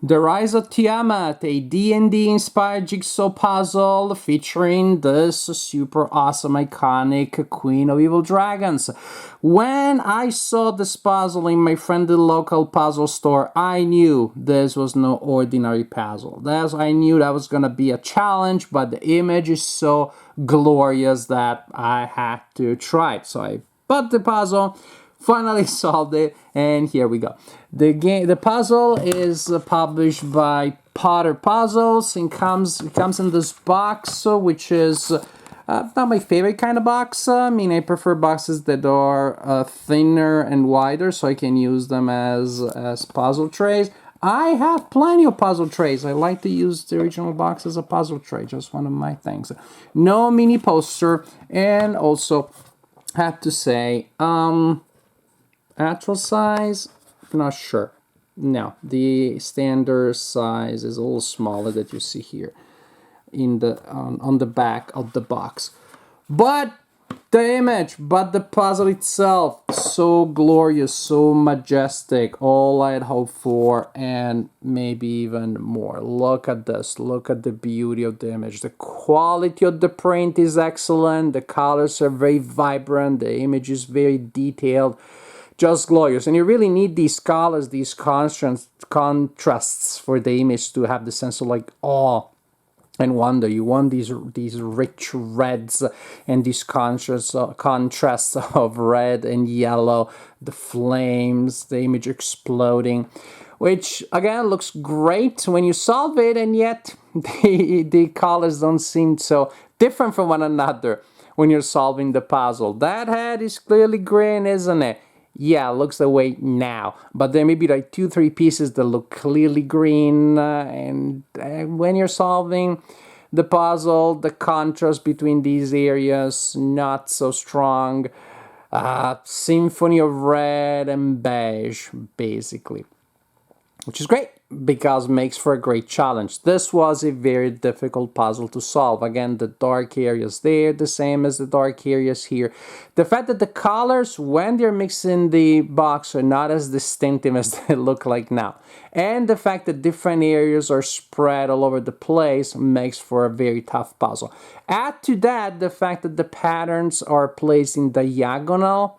The Rise of Tiamat, a D&D inspired jigsaw puzzle featuring this super awesome iconic Queen of Evil Dragons. When I saw this puzzle in my friendly local puzzle store, I knew this was no ordinary puzzle. I knew that was gonna be a challenge, but the image is so glorious that I had to try it. So I bought the puzzle, finally solved it, and here we go. The puzzle is published by Potter Puzzles and it comes in this box, which is not my favorite kind of box. I mean, I prefer boxes that are thinner and wider, so I can use them as puzzle trays. I have plenty of puzzle trays. I like to use the original box as a puzzle tray, just one of my things. No mini poster, and also have to say, actual size, not sure. No, the standard size is a little smaller that you see here in the on the back of the box. But the puzzle itself, so glorious, so majestic, all I had hoped for, and maybe even more. Look at this, look at the beauty of the image. The quality of the print is excellent, the colors are very vibrant, the image is very detailed, just glorious. And you really need these colors, these contrasts for the image to have the sense of like awe and wonder. You want these rich reds and these contrasts of red and yellow, the flames, the image exploding, which again looks great when you solve it, and yet the colors don't seem so different from one another when you're solving the puzzle. That head is clearly green, isn't it? Yeah, it looks that way now, but there may be like 2-3 pieces that look clearly green, and when you're solving the puzzle, the contrast between these areas not so strong. Symphony of red and beige, basically, which is great because it makes for a great challenge. This was a very difficult puzzle to solve. Again, the dark areas there, the same as the dark areas here. The fact that the colors, when they're mixed in the box, are not as distinctive as they look like now. And the fact that different areas are spread all over the place makes for a very tough puzzle. Add to that the fact that the patterns are placed in diagonal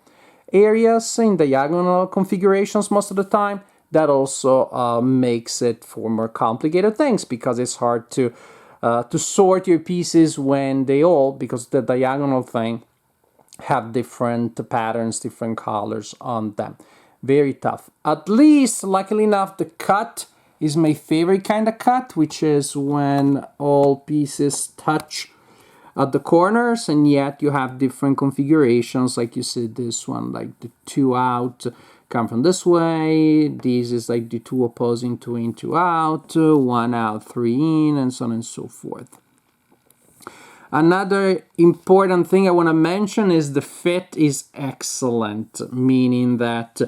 areas, in diagonal configurations most of the time. That also makes it for more complicated things, because it's hard to sort your pieces when they all, because the diagonal thing, have different patterns, different colors on them. Very tough. At least, luckily enough, the cut is my favorite kind of cut, which is when all pieces touch at the corners, and yet you have different configurations, like you see this one, like the 2 out come from this way, this is like the 2 opposing, 2 in, 2 out, 1 out, 3 in, and so on and so forth. Another important thing I want to mention is the fit is excellent, meaning that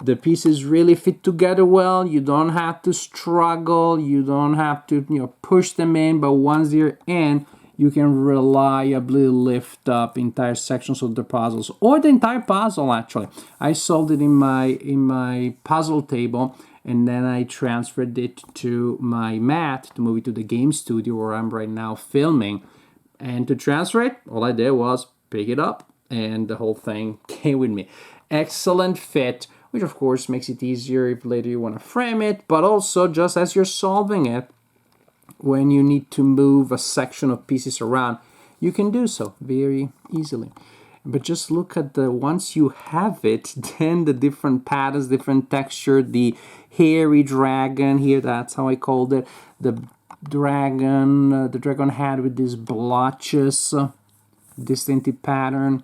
the pieces really fit together well. You don't have to struggle, you don't have to push them in, but once they're in, you can reliably lift up entire sections of the puzzles, or the entire puzzle actually. I solved it in my puzzle table, and then I transferred it to my mat to move it to the game studio where I'm right now filming. And to transfer it, all I did was pick it up, and the whole thing came with me. Excellent fit, which of course makes it easier if later you want to frame it, but also just as you're solving it, when you need to move a section of pieces around, you can do so very easily. But just look at once you have it, then the different patterns, different texture, the hairy dragon here, that's how I called it, the dragon head with these blotches, distinctive pattern,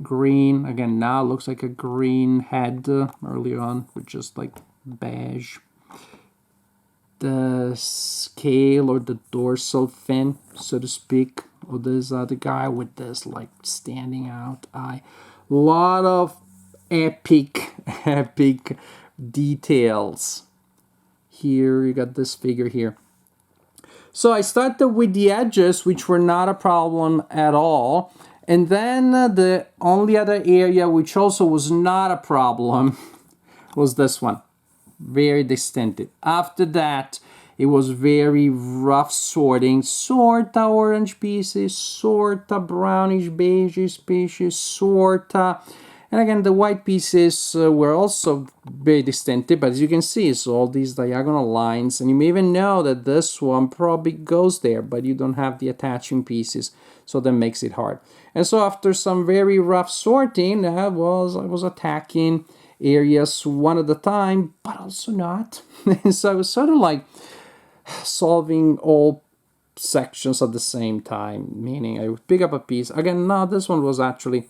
green, again now it looks like a green head, earlier on with just like beige. The scale or the dorsal fin, so to speak, of this other guy with this like standing out eye. A lot of epic details. Here you got this figure here. So I started with the edges, which were not a problem at all. And then the only other area which also was not a problem was this one. very distinctive. After that, it was very rough sorting, sorta orange pieces, sorta brownish beige pieces, sorta. And again, the white pieces were also very distinctive, but as you can see, it's all these diagonal lines, and you may even know that this one probably goes there, but you don't have the attaching pieces, so that makes it hard. And so after some very rough sorting, I was attacking areas one at a time, but also not. So I was sort of like solving all sections at the same time, meaning I would pick up a piece. Again, no, this one was actually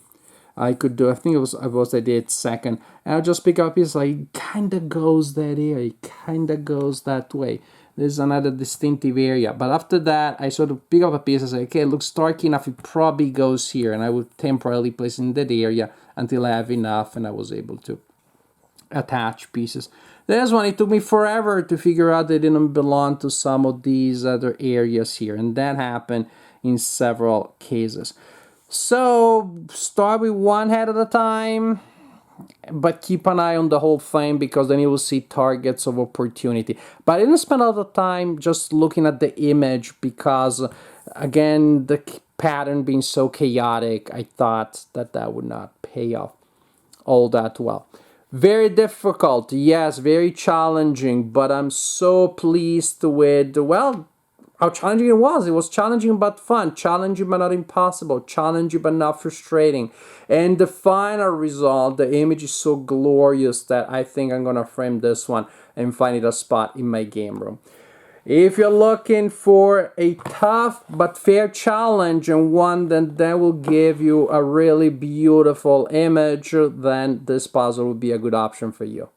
I could do. I think I did second. And I'll just pick up a piece like kinda goes that area, kinda goes that way. There's another distinctive area. But after that, I sort of pick up a piece and say, okay, it looks dark enough, it probably goes here. And I would temporarily place in that area until I have enough and I was able to attach pieces. This one, it took me forever to figure out they didn't belong to some of these other areas here. And that happened in several cases. So start with one head at a time, but keep an eye on the whole thing because then you will see targets of opportunity. But I didn't spend all the time just looking at the image because, again, the pattern being so chaotic, I thought that would not pay off all that well. Very difficult, yes, very challenging, but I'm so pleased with, well, how challenging it was. It was challenging but fun, challenging but not impossible, challenging but not frustrating. And the final result, the image is so glorious that I think I'm gonna frame this one and find it a spot in my game room. If you're looking for a tough but fair challenge and one that will give you a really beautiful image, then this puzzle would be a good option for you.